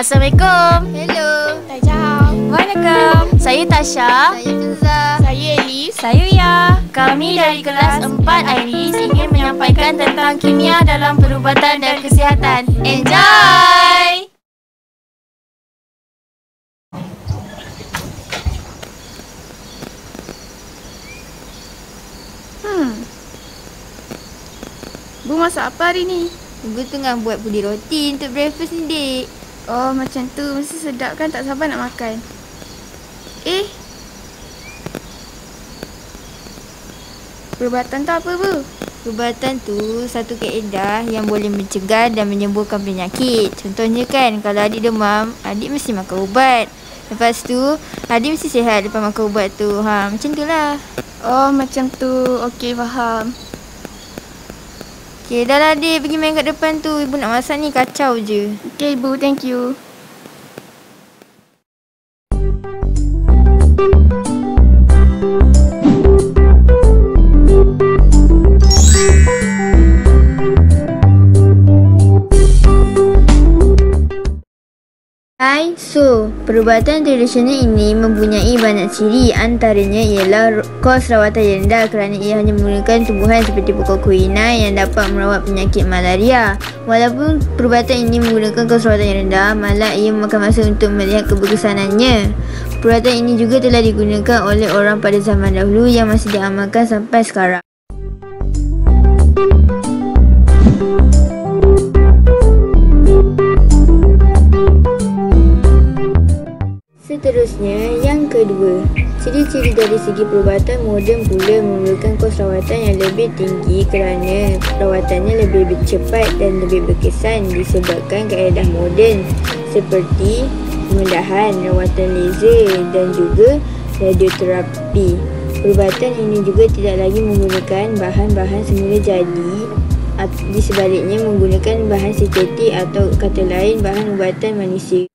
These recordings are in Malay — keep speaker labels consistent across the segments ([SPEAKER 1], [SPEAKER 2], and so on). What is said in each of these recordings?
[SPEAKER 1] Assalamualaikum.
[SPEAKER 2] Hello.
[SPEAKER 3] Waalaikumsalam.
[SPEAKER 1] Saya Tasha.
[SPEAKER 2] Saya Fiza.
[SPEAKER 4] Saya Elis.
[SPEAKER 3] Saya Ya.
[SPEAKER 1] Kami dari kelas 4 Iris ingin menyampaikan tentang kimia dalam perubatan dan kesihatan. Enjoy!
[SPEAKER 4] Bu masak apa hari ni?
[SPEAKER 2] Ibu tengah buat pudi roti untuk breakfast ni, Dek.
[SPEAKER 4] Oh, macam tu. Mesti sedap kan? Tak sabar nak makan. Perubatan tu apa, Bu?
[SPEAKER 2] Perubatan tu satu kaedah yang boleh mencegah dan menyembuhkan penyakit. Contohnya kan, kalau adik demam, adik mesti makan ubat. Lepas tu, adik mesti sihat lepas makan ubat tu. Macam tu lah.
[SPEAKER 4] Oh, macam tu. Okey, faham.
[SPEAKER 2] Okey, dah lah adik. Pergi main kat depan tu. Ibu nak masak ni kacau je.
[SPEAKER 4] Okey, Bu. Thank you.
[SPEAKER 2] Hai, perubatan tradisional ini mempunyai banyak ciri. Antaranya ialah kos rawatan yang rendah kerana ia hanya menggunakan tumbuhan seperti pokok quinine yang dapat merawat penyakit malaria. Walaupun perubatan ini menggunakan kos rawatan yang rendah, malah ia memakan masa untuk melihat keberkesanannya. Perubatan ini juga telah digunakan oleh orang pada zaman dahulu yang masih diamalkan sampai sekarang. Seterusnya, yang kedua, ciri-ciri dari segi perubatan moden pula memerlukan kos rawatan yang lebih tinggi kerana perawatannya lebih cepat dan lebih berkesan disebabkan kaedah moden seperti pembedahan, rawatan laser dan juga radioterapi. Perubatan ini juga tidak lagi menggunakan bahan-bahan semula jadi, di sebaliknya menggunakan bahan sintetik atau kata lain bahan ubatan manusia.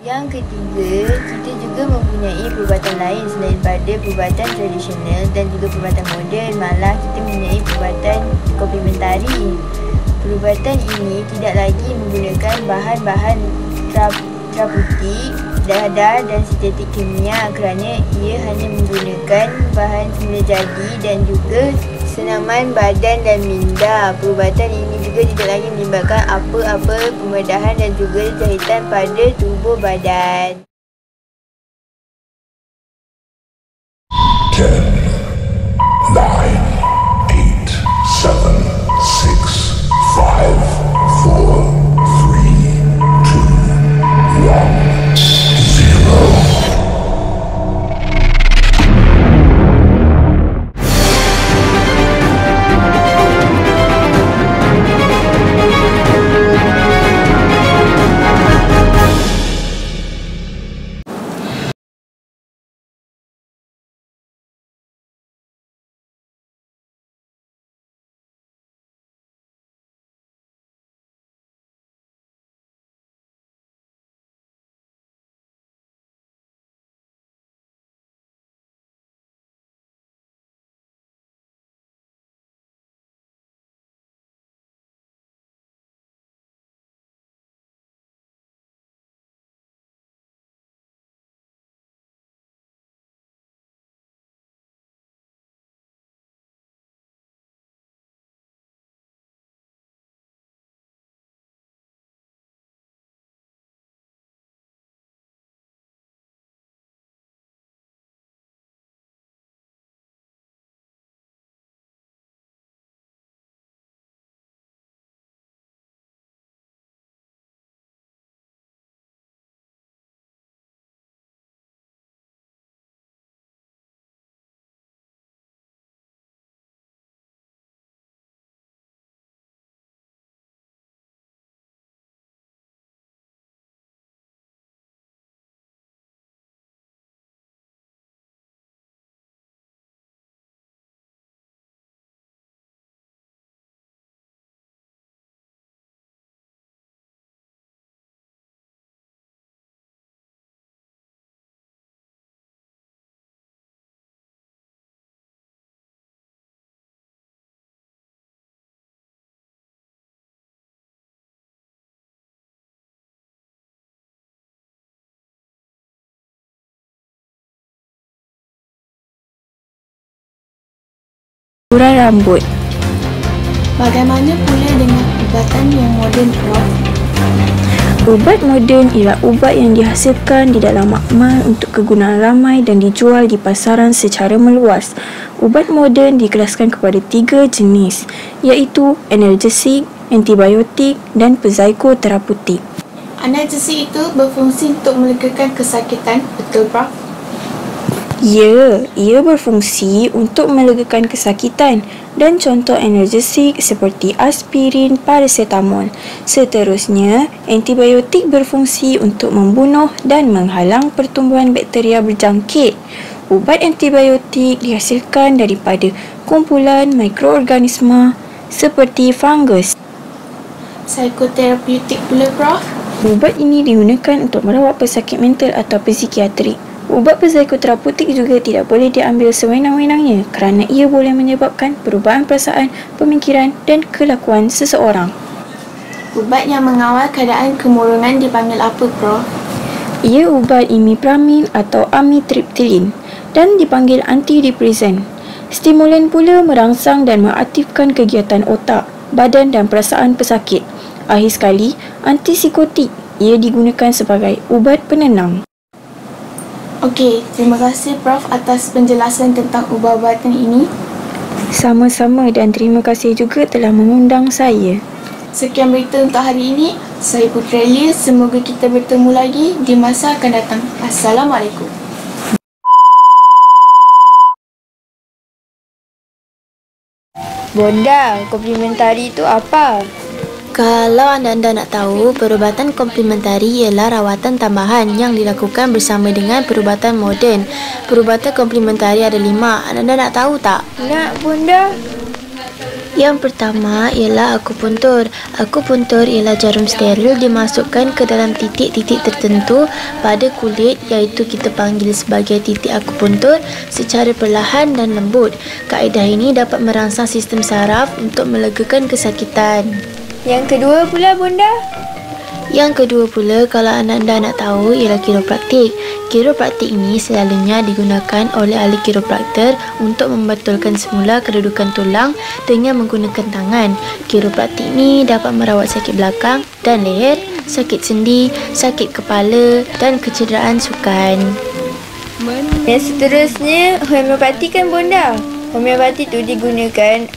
[SPEAKER 2] Yang ketiga, kita juga mempunyai perubatan lain selain pada perubatan tradisional dan juga perubatan moden. Malah kita mempunyai perubatan komplementari. Perubatan ini tidak lagi menggunakan bahan-bahan terapeutik, dadar dan sintetik kimia kerana ia hanya menggunakan bahan semula jadi dan juga senaman badan dan minda. Perubatan ini juga tidak lagi melibatkan apa-apa pembedahan dan juga jahitan pada tubuh badan.
[SPEAKER 5] 10, 9, 8, 7, 6, 5, 4, 3, 2, 1, 0.
[SPEAKER 4] rambut.
[SPEAKER 3] Bagaimana pula dengan ubatan yang moden, Prof?
[SPEAKER 4] Ubat moden ialah ubat yang dihasilkan di dalam makmal untuk kegunaan ramai dan dijual di pasaran secara meluas. Ubat moden dikelaskan kepada 3 jenis, iaitu analgesik, antibiotik dan psikoterapeutik.
[SPEAKER 3] Analgesik itu berfungsi untuk melegakan kesakitan, betul, Prof?
[SPEAKER 4] Ya, ia berfungsi untuk melegakan kesakitan dan contoh analgesik seperti aspirin, paracetamol. Seterusnya, antibiotik berfungsi untuk membunuh dan menghalang pertumbuhan bakteria berjangkit. Ubat antibiotik dihasilkan daripada kumpulan mikroorganisma seperti fungus.
[SPEAKER 3] Psikoterapeutik pula, Prof?
[SPEAKER 4] Ubat ini digunakan untuk merawat pesakit mental atau psikiatrik. Ubat psikoterapeutik juga tidak boleh diambil sewenang-wenangnya kerana ia boleh menyebabkan perubahan perasaan, pemikiran dan kelakuan seseorang.
[SPEAKER 3] Ubat yang mengawal keadaan kemurungan dipanggil apa, Prof?
[SPEAKER 4] Ia ubat imipramine atau amitriptyline dan dipanggil antidepresan. Stimulan pula merangsang dan mengaktifkan kegiatan otak, badan dan perasaan pesakit. Akhir sekali, antipsikotik. Ia digunakan sebagai ubat penenang.
[SPEAKER 3] Okey, terima kasih Prof atas penjelasan tentang ubat-ubatan ini.
[SPEAKER 4] Sama-sama dan terima kasih juga telah mengundang saya.
[SPEAKER 3] Sekian berita untuk hari ini. Saya Putri Elia. Semoga kita bertemu lagi di masa akan datang. Assalamualaikum.
[SPEAKER 2] Bonda, komplementari itu apa?
[SPEAKER 1] Kalau anda nak tahu, perubatan komplementari ialah rawatan tambahan yang dilakukan bersama dengan perubatan moden. Perubatan komplementari ada 5. Anda nak tahu tak?
[SPEAKER 2] Nak, Bonda.
[SPEAKER 1] Yang pertama ialah akupuntur. Akupuntur ialah jarum steril dimasukkan ke dalam titik-titik tertentu pada kulit, iaitu kita panggil sebagai titik akupuntur secara perlahan dan lembut. Kaedah ini dapat merangsang sistem saraf untuk melegakan kesakitan.
[SPEAKER 2] Yang kedua pula, Bonda.
[SPEAKER 1] Yang kedua pula, kalau anda nak tahu, ialah kiropraktik. Kiropraktik ini selalunya digunakan oleh ahli kiropraktor untuk membetulkan semula kedudukan tulang dengan menggunakan tangan. Kiropraktik ini dapat merawat sakit belakang dan leher, sakit sendi, sakit kepala dan kecederaan sukan.
[SPEAKER 2] Yang seterusnya, homeopati kan, Bonda? Homeopati tu digunakan...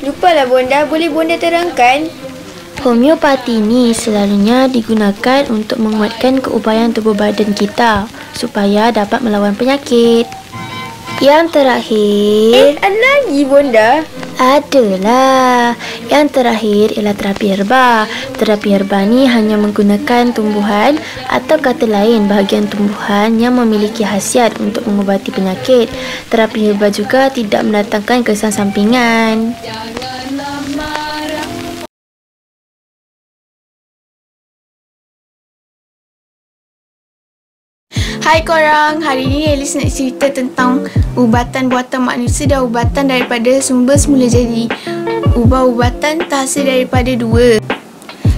[SPEAKER 2] lupalah, Bonda. Boleh Bonda terangkan?
[SPEAKER 1] Homeopati ini selalunya digunakan untuk menguatkan keupayaan tubuh badan kita supaya dapat melawan penyakit. Yang terakhir...
[SPEAKER 2] ada lagi, Bonda?
[SPEAKER 1] Adalah. Yang terakhir ialah terapi herba. Terapi herba ni hanya menggunakan tumbuhan atau kata lain bahagian tumbuhan yang memiliki khasiat untuk mengubati penyakit. Terapi herba juga tidak mendatangkan kesan sampingan.
[SPEAKER 3] Hai korang, hari ini Elis nak cerita tentang ubatan buatan manusia dan ubatan daripada sumber semula jadi. Ubat-ubatan terhasil daripada 2.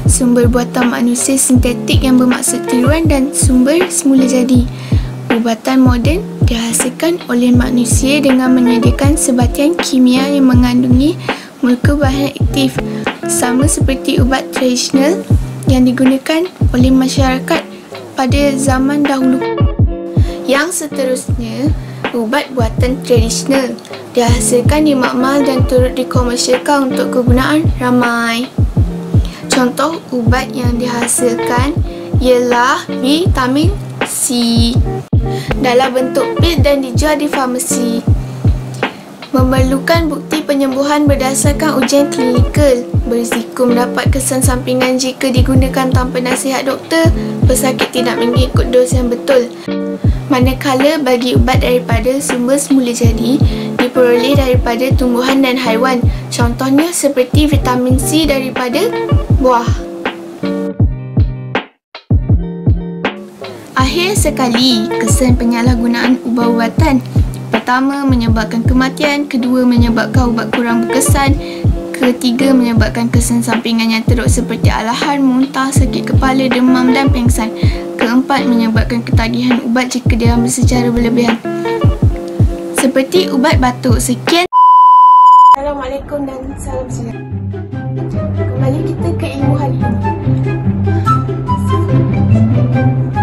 [SPEAKER 3] Sumber buatan manusia sintetik yang bermaksud tiruan dan sumber semula jadi. Ubatan moden dihasilkan oleh manusia dengan menyediakan sebatian kimia yang mengandungi molekul bahan aktif, sama seperti ubat tradisional yang digunakan oleh masyarakat pada zaman dahulu. Yang seterusnya, ubat buatan tradisional dihasilkan di makmal dan turut dikomersialkan untuk kegunaan ramai. Contoh ubat yang dihasilkan ialah vitamin C dalam bentuk pil dan dijual di farmasi. Memerlukan bukti penyembuhan berdasarkan ujian klinikal. Berisiko mendapat kesan sampingan jika digunakan tanpa nasihat doktor. Pesakit tidak mengikut dos yang betul. Manakala bagi ubat daripada sumber semula jadi diperoleh daripada tumbuhan dan haiwan. Contohnya seperti vitamin C daripada buah. Akhir sekali, kesan penyalahgunaan ubat-ubatan. Pertama, menyebabkan kematian. Kedua, menyebabkan ubat kurang berkesan. Ketiga, menyebabkan kesan sampingan yang teruk seperti alahan, muntah, sakit kepala, demam dan pengsan. Keempat, menyebabkan ketagihan ubat jika diambil secara berlebihan. Seperti ubat batuk. Sekian. Assalamualaikum dan salam sejahtera. Kembali kita ke ilmu hari ini.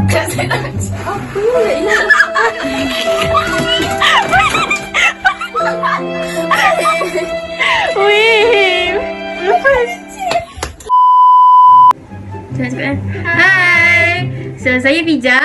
[SPEAKER 3] Kak saya nak cakap apa? Wih, lepas.
[SPEAKER 1] Jangan cakap. Hai. So, saya Fija.